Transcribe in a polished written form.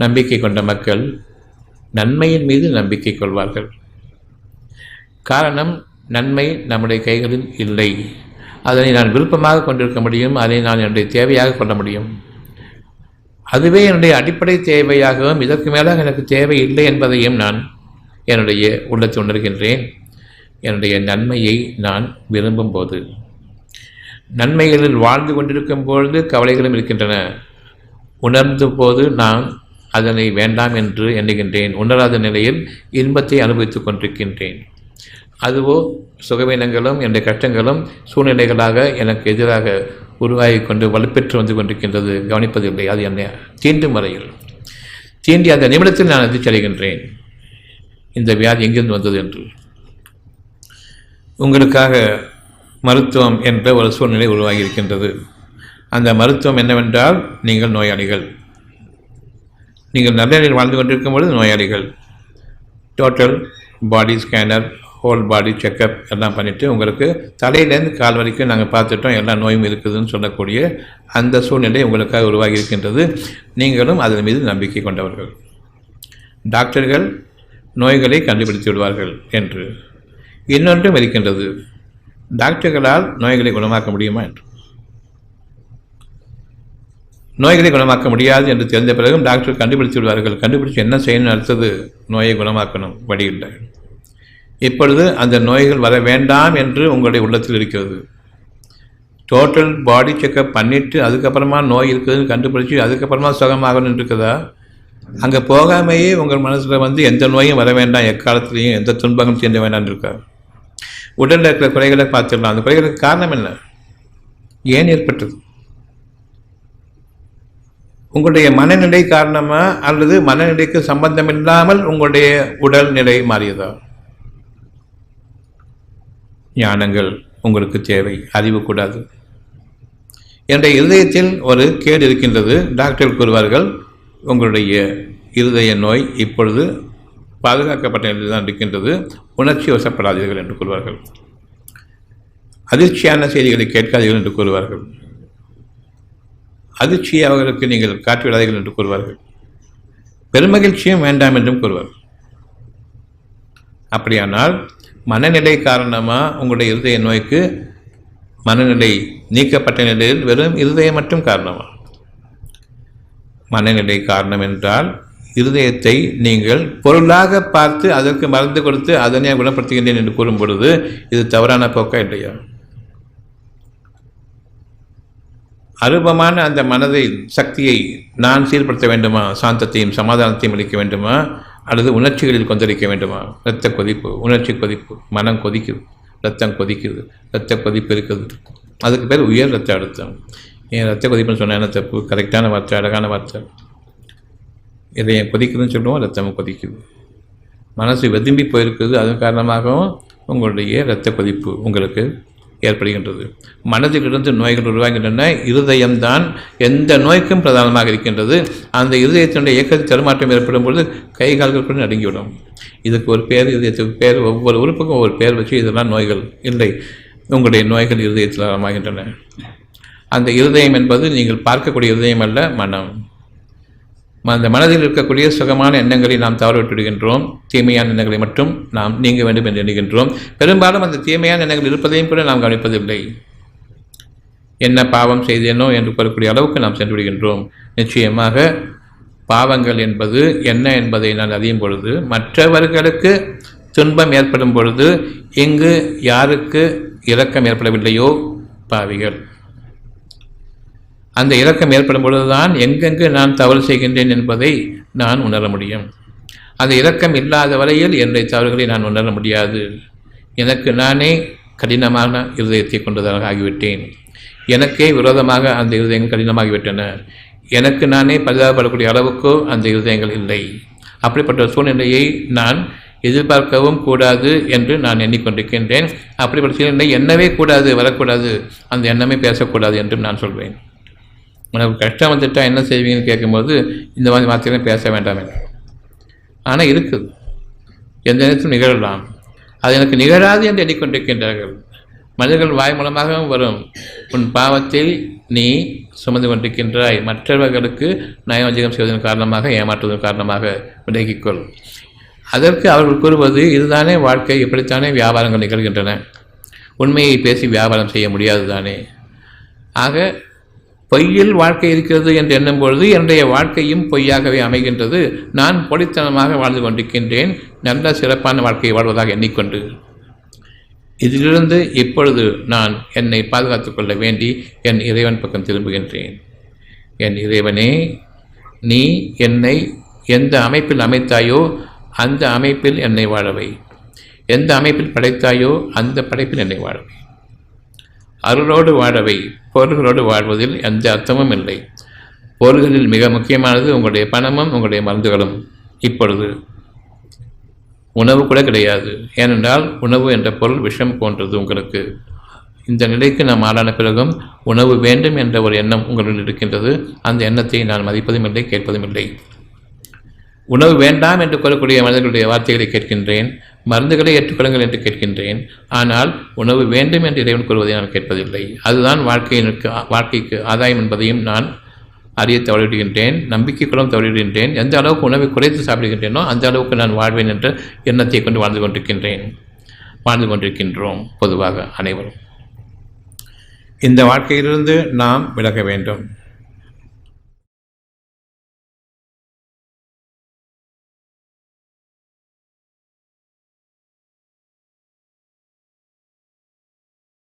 நம்பிக்கை கொண்ட மக்கள் நன்மையின் மீது நம்பிக்கை கொள்வார்கள். காரணம், நன்மை நம்முடைய கைகளில் இல்லை. அதனை நான் விருப்பமாக கொண்டிருக்க முடியும், அதை நான் என்னுடைய தேவையாக கொள்ள முடியும். அதுவே என்னுடைய அடிப்படை தேவையாகவும் இதற்கு மேலாக எனக்கு தேவை இல்லை என்பதையும் நான் என்னுடைய உள்ளத்தில் உணர்கின்றேன். என்னுடைய நன்மையை நான் விரும்பும் போது, நன்மைகளில் வாழ்ந்து கொண்டிருக்கும் பொழுது கவலைகளும் இருக்கின்றன. உணர்ந்த போது நான் அதனை வேண்டாம் என்று எண்ணுகின்றேன். உணராத நிலையில் இன்பத்தை அனுபவித்துக் கொண்டிருக்கின்றேன். அதுவோ சுகவீனங்களும் என்னுடைய கஷ்டங்களும் சூழ்நிலைகளாக எனக்கு எதிராக உருவாகி கொண்டு வலுப்பெற்று வந்து கொண்டிருக்கின்றது. கவனிப்பதில்லை. அது என்னை தீண்டும் வரையில் தீண்டி அந்த நிமிடத்தில் நான் அதிர்ச்சி அடைகின்றேன், இந்த வியாதி எங்கிருந்து வந்தது என்று. உங்களுக்காக மருத்துவம் என்ற ஒரு சூழ்நிலை உருவாகி இருக்கின்றது. அந்த மருத்துவம் என்னவென்றால், நீங்கள் நோயாளிகள். நீங்கள் நல்ல நிலையில் வாழ்ந்து கொண்டிருக்கும் பொழுது நோயாளிகள். டோட்டல் பாடி ஸ்கேனர், ஹோல் பாடி செக்கப் எல்லாம் பண்ணிவிட்டு உங்களுக்கு தலையிலேருந்து கால் வரைக்கும் நாங்கள் பார்த்துட்டோம், எல்லா நோயும் இருக்குதுன்னு சொல்லக்கூடிய அந்த சூழ்நிலை உங்களுக்காக உருவாகி இருக்கின்றது. நீங்களும் அதன் மீது நம்பிக்கை கொண்டவர்கள். டாக்டர்கள் நோய்களை கண்டுபிடித்து விடுவார்கள் என்று. இன்னொன்றும் இருக்கின்றது, டாக்டர்களால் நோய்களை குணமாக்க முடியுமா என்று. நோய்களை குணமாக்க முடியாது என்று தெரிந்த பிறகும் டாக்டர் கண்டுபிடித்து விடுவார்கள். கண்டுபிடிச்சு என்ன செய்யணும், அடுத்தது நோயை குணமாக்கணும், வழியில்லை. இப்பொழுது அந்த நோய்கள் வர வேண்டாம் என்று உங்களுடைய உள்ளத்தில் இருக்கிறது. டோட்டல் பாடி செக்கப் பண்ணிவிட்டு அதுக்கப்புறமா நோய் இருக்குதுன்னு கண்டுபிடிச்சி அதுக்கப்புறமா சுகமாகணும்னு இருக்குதா? அங்கே போகாமையே உங்கள் மனசில் எந்த நோயும் வர வேண்டாம், எக்காலத்திலையும் எந்த துன்பங்களும் சேர்ந்த வேண்டாம் இருக்கா? உடலில் இருக்கிற குறைகளை பார்த்துடலாம். அந்த குறைகளுக்கு காரணம் என்ன, ஏன் ஏற்பட்டது? உங்களுடைய மனநிலை காரணமா, அல்லது மனநிலைக்கு சம்பந்தம் இல்லாமல் உங்களுடைய உடல்நிலை மாறியதா? ஞானங்கள் உங்களுக்கு தேவை, அறிவு கூடாது. என்னுடைய இருதயத்தில் ஒரு கேடு இருக்கின்றது. டாக்டர்கள் கூறுவார்கள், உங்களுடைய இருதய நோய் இப்பொழுது பாதுகாக்கப்பட்ட நிலையில் தான் இருக்கின்றது, உணர்ச்சி வசப்படாதீர்கள் என்று கூறுவார்கள். அதிர்ச்சியான செய்திகளை கேட்காதீர்கள் என்று கூறுவார்கள். அதிர்ச்சியை அவர்களுக்கு நீங்கள் காட்டிவிடாதீர்கள் என்று கூறுவார்கள். பெருமகிழ்ச்சியும் வேண்டாம் என்றும் கூறுவார்கள். அப்படியானால் மனநிலை காரணமாக உங்களுடைய இருதய நோய்க்கு மனநிலை நீக்கப்பட்ட நிலையில் வெறும் இருதயம் மட்டும் காரணமா? மனநிலை காரணம் என்றால் இருதயத்தை நீங்கள் பொருளாக பார்த்து அதற்கு மருந்து கொடுத்து அதனை குணப்படுத்துகின்றேன் என்று கூறும் பொழுது இது தவறான போக்கா இல்லையா? அருபமான அந்த மனதை சக்தியை நான் சீர்படுத்த வேண்டுமா? சாந்தத்தையும் சமாதானத்தையும் அளிக்க வேண்டுமா? அல்லது உணர்ச்சிகளில் கொந்தளிக்க வேண்டுமா? இரத்த கொதிப்பு, உணர்ச்சி கொதிப்பு, மனம் கொதிக்குது, ரத்தம் கொதிக்குது, இரத்த கொதிப்பு இருக்குது. அதுக்கு பேர் உயர் இரத்த அழுத்தம். ஏன் இரத்த கொதிப்புன்னு சொன்னால் என்ன தப்பு? கரெக்டான வார்த்தை, அழகான வார்த்தை. இதயம் கொதிக்குதுன்னு சொல்லுவோம், ரத்தமும் கொதிக்குது. மனசு வெதும்பி போயிருக்குது, அதன் காரணமாகவும் உங்களுடைய இரத்த கொதிப்பு உங்களுக்கு ஏற்படுகின்றது. மனதிலிருந்து நோய்கள் உருவாகின்றன. இருதயம்தான் எந்த நோய்க்கும் பிரதானமாக இருக்கின்றது. அந்த இருதயத்தினுடைய இயக்கத்தில் தருமாற்றம் ஏற்படும் பொழுது கை கால்கள் கூட நடுங்கிவிடும். இதுக்கு ஒரு பேர், இருதயத்துக்கு பேர், ஒவ்வொரு உறுப்புக்கும் ஒவ்வொரு பேர் வச்சு இதெல்லாம் நோய்கள் இல்லை. உங்களுடைய நோய்கள் இருதயத்தில் ஆரம்பமாகின்றன. அந்த இருதயம் என்பது நீங்கள் பார்க்கக்கூடிய இருதயம் அல்ல, மனம். அந்த மனதில் இருக்கக்கூடிய சுகமான எண்ணங்களை நாம் தவறவிட்டு விடுகின்றோம். தீமையான எண்ணங்களை மட்டும் நாம் நீங்க வேண்டும் என்று எண்ணுகின்றோம். பெரும்பாலும் அந்த தீமையான எண்ணங்கள் இருப்பதையும் கூட நாம் கவனிப்பதில்லை. என்ன பாவம் செய்தேனோ என்று கூறக்கூடிய அளவுக்கு நாம் சென்று விடுகின்றோம். நிச்சயமாக பாவங்கள் என்பது என்ன என்பதை நான் அறியும் பொழுது, மற்றவர்களுக்கு துன்பம் ஏற்படும் பொழுது இங்கு யாருக்கு இரக்கம் ஏற்படவில்லையோ பாவிகள். அந்த இரக்கம் ஏற்படும் பொழுதுதான் எங்கெங்கு நான் தவறு செய்கின்றேன் என்பதை நான் உணர முடியும். அந்த இரக்கம் இல்லாத வரையில் என்னுடைய தவறுகளை நான் உணர முடியாது. எனக்கு நானே கடினமான இருதயத்தை கொண்டதாக ஆகிவிட்டேன். எனக்கே விரோதமாக அந்த இருதயங்கள் கடினமாகிவிட்டன. எனக்கு நானே பரிதாபப்படக்கூடிய அளவுக்கு அந்த இருதயங்கள் இல்லை. அப்படிப்பட்ட சூழ்நிலையை நான் எதிர்பார்க்கவும் கூடாது என்று நான் எண்ணிக்கொண்டிருக்கின்றேன். அப்படிப்பட்ட சூழ்நிலை எண்ணவே கூடாது, வரக்கூடாது, அந்த எண்ணமே பேசக்கூடாது என்றும் நான் சொல்வேன். உனக்கு கஷ்டம் வந்துட்டால் என்ன செய்வீங்கன்னு கேட்கும்போது இந்த மாதிரி வார்த்தைகளும் பேச வேண்டாம் என்று. ஆனால் இருக்குது, எந்த நேரத்திலும் நிகழலாம். அது எனக்கு நிகழாது என்று எண்ணிக்கொண்டிருக்கின்றார்கள். மனிதர்கள் வாய் மூலமாகவும் வரும். உன் பாவத்தில் நீ சுமந்து கொண்டிருக்கின்றாய். மற்றவர்களுக்கு நயவஞ்சகம் செய்வதன் காரணமாக, ஏமாற்றுவதன் காரணமாக விலகிக்கொள். அதற்கு அவர்கள் கூறுவது, இதுதானே வாழ்க்கை, இப்படித்தானே வியாபாரங்கள் நிகழ்கின்றன, உண்மையை பேசி வியாபாரம் செய்ய முடியாது தானே. ஆக பொய்யில் வாழ்க்கை இருக்கிறது என்று எண்ணும் பொழுது என்னுடைய வாழ்க்கையும் பொய்யாகவே அமைகின்றது. நான் பொடித்தனமாக வாழ்ந்து கொண்டிருக்கின்றேன், நல்ல சிறப்பான வாழ்க்கையை வாழ்வதாக எண்ணிக்கொண்டு. இதிலிருந்து இப்பொழுது நான் என்னை பாதுகாத்துக் கொள்ள வேண்டி என் இறைவன் பக்கம் திரும்புகின்றேன். என் இறைவனே, நீ என்னை எந்த அமைப்பில் அமைத்தாயோ அந்த அமைப்பில் என்னை வாழவை, எந்த அமைப்பில் படைத்தாயோ அந்த படைப்பில் என்னை வாழவை. அருளோடு வாழவை, பொருள்களோடு வாழ்வதில் எந்த அர்த்தமும் இல்லை. பொருள்களில் மிக முக்கியமானது உங்களுடைய பணமும் உங்களுடைய மருந்துகளும். இப்பொழுது உணவு கூட கிடையாது. ஏனென்றால் உணவு என்ற பொருள் விஷம் போன்றது உங்களுக்கு. இந்த நிலைக்கு நாம் ஆளான பிறகும் உணவு வேண்டும் என்ற ஒரு எண்ணம் உங்களுடன் இருக்கின்றது. அந்த எண்ணத்தை நான் மதிப்பதும் இல்லை, கேட்பதும் இல்லை. உணவு வேண்டாம் என்று கூறக்கூடிய மனிதர்களுடைய வார்த்தைகளை கேட்கின்றேன், மருந்துகளை ஏற்றுக்கொள்ளுங்கள் என்று கேட்கின்றேன். ஆனால் உணவு வேண்டும் என்று இறைவன் கூறுவதை நான் கேட்பதில்லை. அதுதான் வாழ்க்கைக்கு ஆதாயம் என்பதையும் நான் அறிய தவறிவிடுகின்றேன், நம்பிக்கைக்குள்ளும் தவறிவிடுகின்றேன். எந்த அளவுக்கு உணவை குறைத்து சாப்பிடுகின்றேனோ அந்த அளவுக்கு நான் வாழ்வேன் என்ற எண்ணத்தை கொண்டு வாழ்ந்து கொண்டிருக்கின்றோம். பொதுவாக அனைவரும் இந்த வாழ்க்கையிலிருந்து நாம் விலக வேண்டும்.